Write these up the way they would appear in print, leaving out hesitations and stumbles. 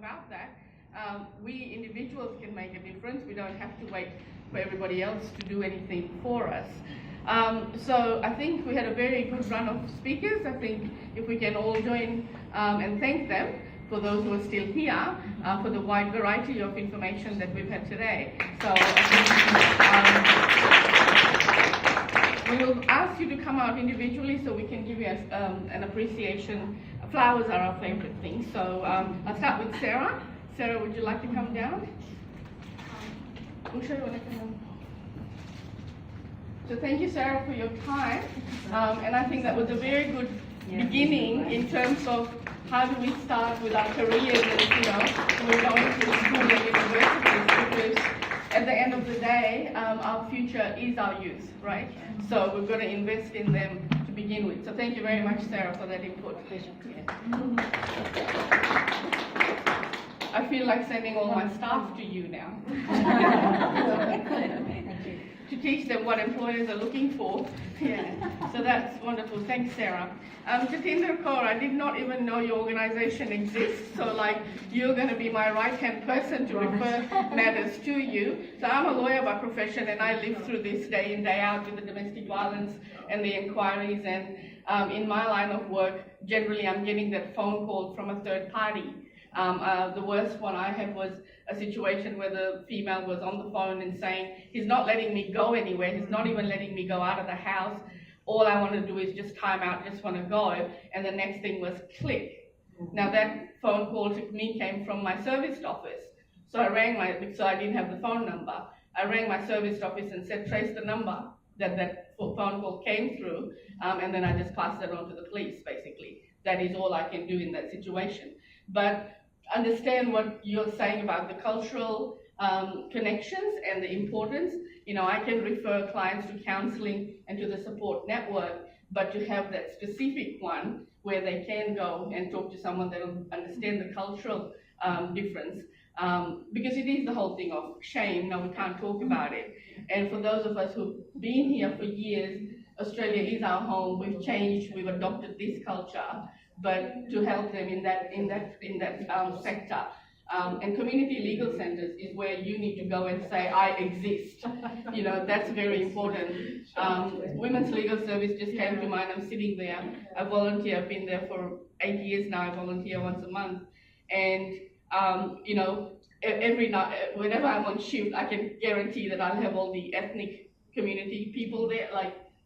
about that. We individuals can make a difference. We don't have to wait for everybody else to do anything for us. So I think we had a very good run of speakers. I think if we can all join and thank them for those who are still here, for the wide variety of information that we've had today. So we will ask you to come out individually so we can give you an appreciation. Flowers are our favorite thing. So I'll start with Sarah. Sarah, would you like to come down? Usha, you want to come down? So thank you, Sarah, for your time. And I think that was a very good beginning in terms of how do we start with our careers and, we're going to school and universities, because at the end of the day, our future is our youth, right? So we've got to invest in them to begin with. So thank you very much, Sarah, for that input. I feel like sending all my staff to you now. To teach them what employers are looking for. So that's wonderful. Thanks, Sarah. Jatinder Kaur, I did not even know your organization exists. So you're going to be my right-hand person to refer matters to you. So I'm a lawyer by profession, and I live through this day in, day out with the domestic violence and the inquiries. And in my line of work, generally I'm getting that phone call from a third party. The worst one I had was a situation where the female was on the phone and saying, he's not letting me go anywhere, he's not even letting me go out of the house, all I want to do is just time out, just want to go, and the next thing was click. Now that phone call to me came from my serviced office, so I rang so I didn't have the phone number, I rang my serviced office and said, trace the number that phone call came through, and then I just passed it on to the police, basically. That is all I can do in that situation. But understand what you're saying about the cultural connections and the importance. I can refer clients to counseling and to the support network, but to have that specific one where they can go and talk to someone that will understand the cultural difference, because it is the whole thing of shame. No, we can't talk about it. And for those of us who've been here for years, Australia is our home. We've changed, we've adopted this culture, but to help them in that sector. And community legal centres is where you need to go and say, I exist. That's very important. Women's Legal Service just came to mind. I'm sitting there. I volunteer. I've been there for 8 years now. I volunteer once a month. And, every night, whenever I'm on shift, I can guarantee that I'll have all the ethnic community people there.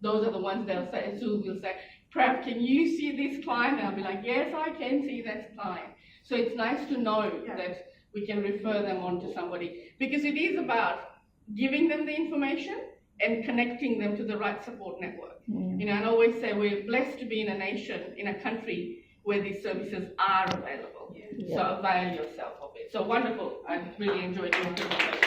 Those are the ones they'll say, Sue will say, Prav, can you see this client? And I'll be like, yes, I can see that client. So it's nice to know that we can refer them on to somebody, because it is about giving them the information and connecting them to the right support network. I always say we're blessed to be in a nation, in a country where these services are available. So avail yourself of it. So wonderful. I really enjoyed your presentation.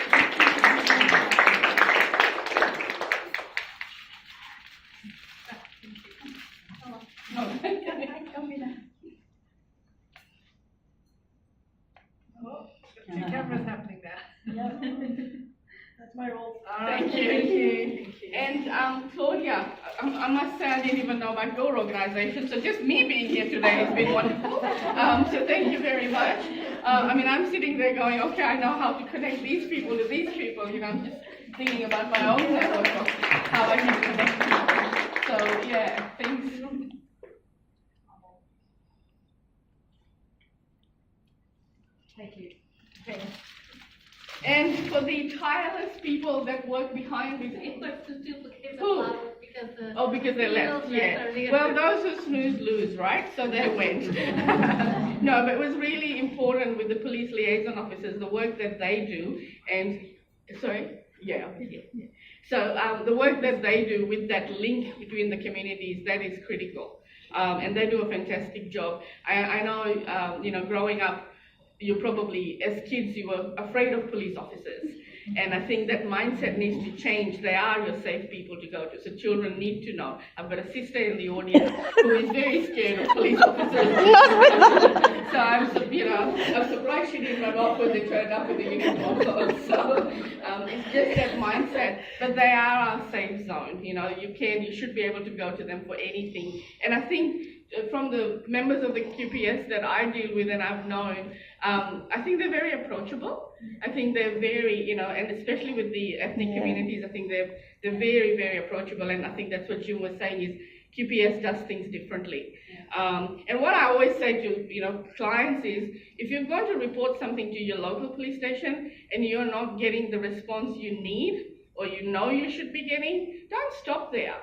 Two cameras happening there. That's my role. Thank you. And Claudia, I must say I didn't even know about your organization, so just me being here today has been wonderful. So thank you very much. I'm sitting there going, okay, I know how to connect these people to these people. I'm just thinking about my own network of how I can connect people. So yeah, thanks. Thank you. Okay. And for the tireless people that work behind this, because they left. Yeah. Well, those who snooze lose, right? So they went. No, but it was really important with the police liaison officers, the work that they do, and sorry, yeah. So the work that they do with that link between the communities, that is critical, and they do a fantastic job. I know, growing up, you probably, as kids, you were afraid of police officers. And I think that mindset needs to change. They are your safe people to go to. So children need to know. I've got a sister in the audience who is very scared of police officers. So I'm surprised she didn't run off when they turned up with the uniform. So it's just that mindset. But they are our safe zone. You should be able to go to them for anything. And I think from the members of the QPS that I deal with and I've known, I think they're very approachable. I think they're very, and especially with the ethnic communities, I think they're very, very approachable. And I think that's what Jim was saying is QPS does things differently. And what I always say to clients is, if you're going to report something to your local police station and you're not getting the response you need or you should be getting, don't stop there.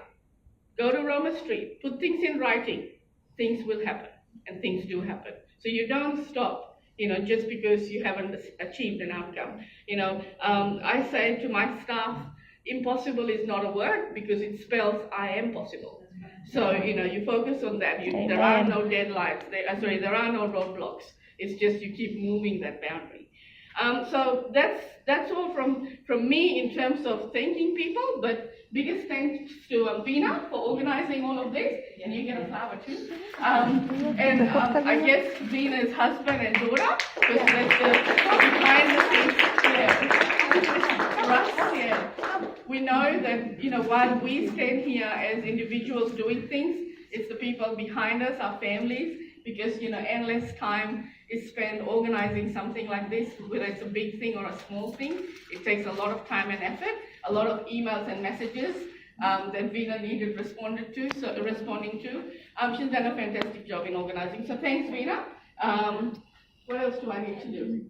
Go to Roma Street, put things in writing. Things will happen, and things do happen. So you don't stop, just because you haven't achieved an outcome. I say to my staff, impossible is not a word because it spells I am possible. So, you focus on that. There are no deadlines, there are no roadblocks. It's just you keep moving that boundary. So that's all from me in terms of thanking people, but biggest thanks to Veena for organizing all of this, and you get a flower too. And I guess Veena's husband and daughter, because that's the behind the scenes. For us, we know that while we stand here as individuals doing things, it's the people behind us, our families, because endless time is spent organizing something like this, whether it's a big thing or a small thing. It takes a lot of time and effort, a lot of emails and messages that Veena needed responding to. She's done a fantastic job in organizing. So thanks, Veena. What else do I need to do?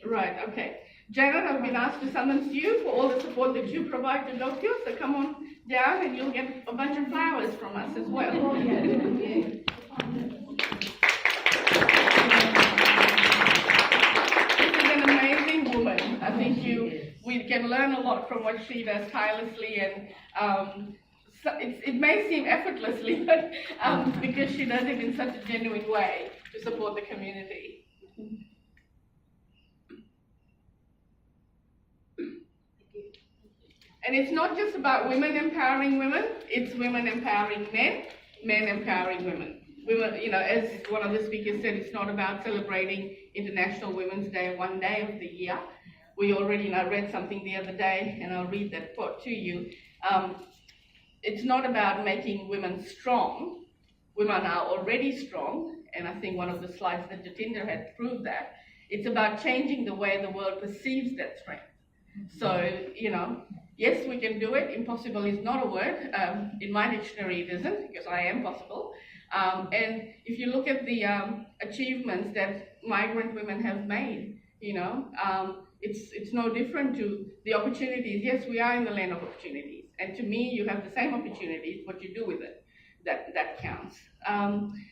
Right, okay. Janet, I've been asked to summons you for all the support that you provide to Tokyo, so come on down and you'll get a bunch of flowers from us as well. I think we can learn a lot from what she does tirelessly, and it may seem effortlessly, but because she does it in such a genuine way to support the community. And it's not just about women empowering women, it's women empowering men, men empowering women. Women, as one of the speakers said, it's not about celebrating International Women's Day one day of the year. We already, I read something the other day, and I'll read that quote to you. It's not about making women strong. Women are already strong, and I think one of the slides that Jatinder had proved that. It's about changing the way the world perceives that strength. So, yes, we can do it. Impossible is not a word. In my dictionary, it isn't, because I am possible. And if you look at the achievements that migrant women have made, it's no different to the opportunities. Yes, we are in the land of opportunities. And to me, you have the same opportunities. What you do with it, that counts.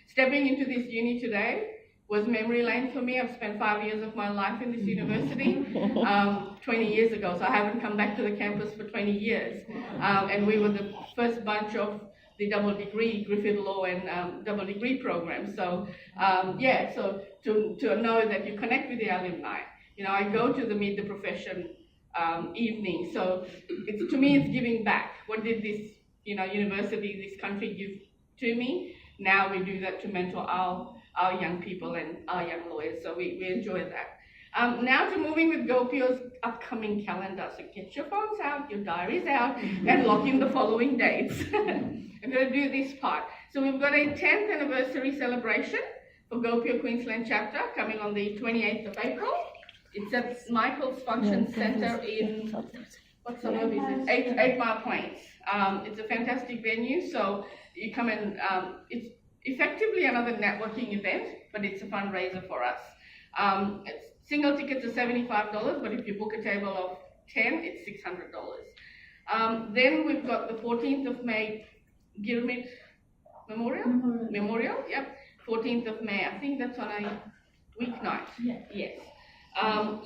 Stepping into this uni today was memory lane for me. I've spent 5 years of my life in this university 20 years ago. So I haven't come back to the campus for 20 years. And we were the first bunch of the double degree, Griffith Law and double degree program. So so to know that you connect with the alumni. I go to the Meet the Profession evening. So to me, it's giving back. What did this university, this country give to me? Now we do that to mentor our young people and our young lawyers. So we enjoy that. Now to moving with GoPio's upcoming calendar. So get your phones out, your diaries out, and lock in the following dates. I'm going to do this part. So we've got a 10th anniversary celebration for GoPio Queensland chapter coming on the 28th of April. It's at Michael's Function Centre in, what suburb is it? 8 Mile Plains. It's a fantastic venue, so you come and it's effectively another networking event, but it's a fundraiser for us. Single tickets are $75, but if you book a table of 10, it's $600. Then we've got the 14th of May Gilmit Memorial, yep. 14th of May, I think that's on a weeknight. Yes.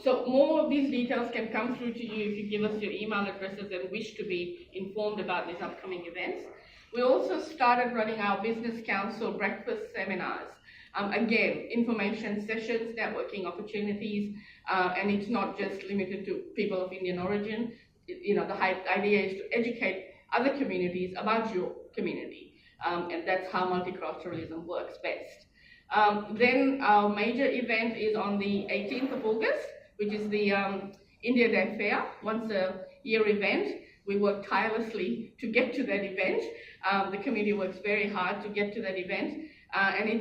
So more of these details can come through to you if you give us your email addresses and wish to be informed about these upcoming events. We also started running our Business Council breakfast seminars. Again, information sessions, networking opportunities, and it's not just limited to people of Indian origin. The idea is to educate other communities about your community, and that's how multiculturalism works best. Then our major event is on the 18th of August, which is the India Day Fair, once a year event. We work tirelessly to get to that event. The community works very hard to get to that event.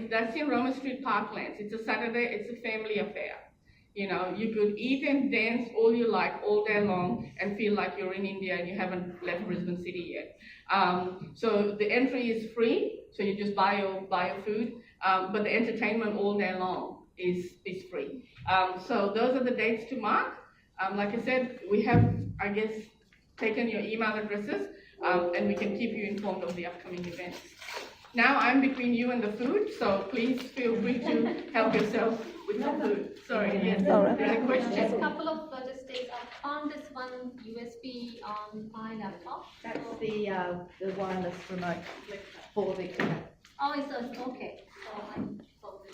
That's in Roma Street Parklands. It's a Saturday, it's a family affair. You know, you could eat and dance all you like all day long and feel like you're in India and you haven't left Brisbane City yet. So the entry is free, so you just buy your food, but the entertainment all day long is free. So those are the dates to mark. Like I said, we have, I guess, taken your email addresses, and we can keep you informed of the upcoming events. Now I'm between you and the food, so please feel free to help yourself with the food. Sorry, yes, there's a question. Just a couple of logistics. I found this one USB on my laptop. That's the wireless remote for the. Oh, it's okay. So I thought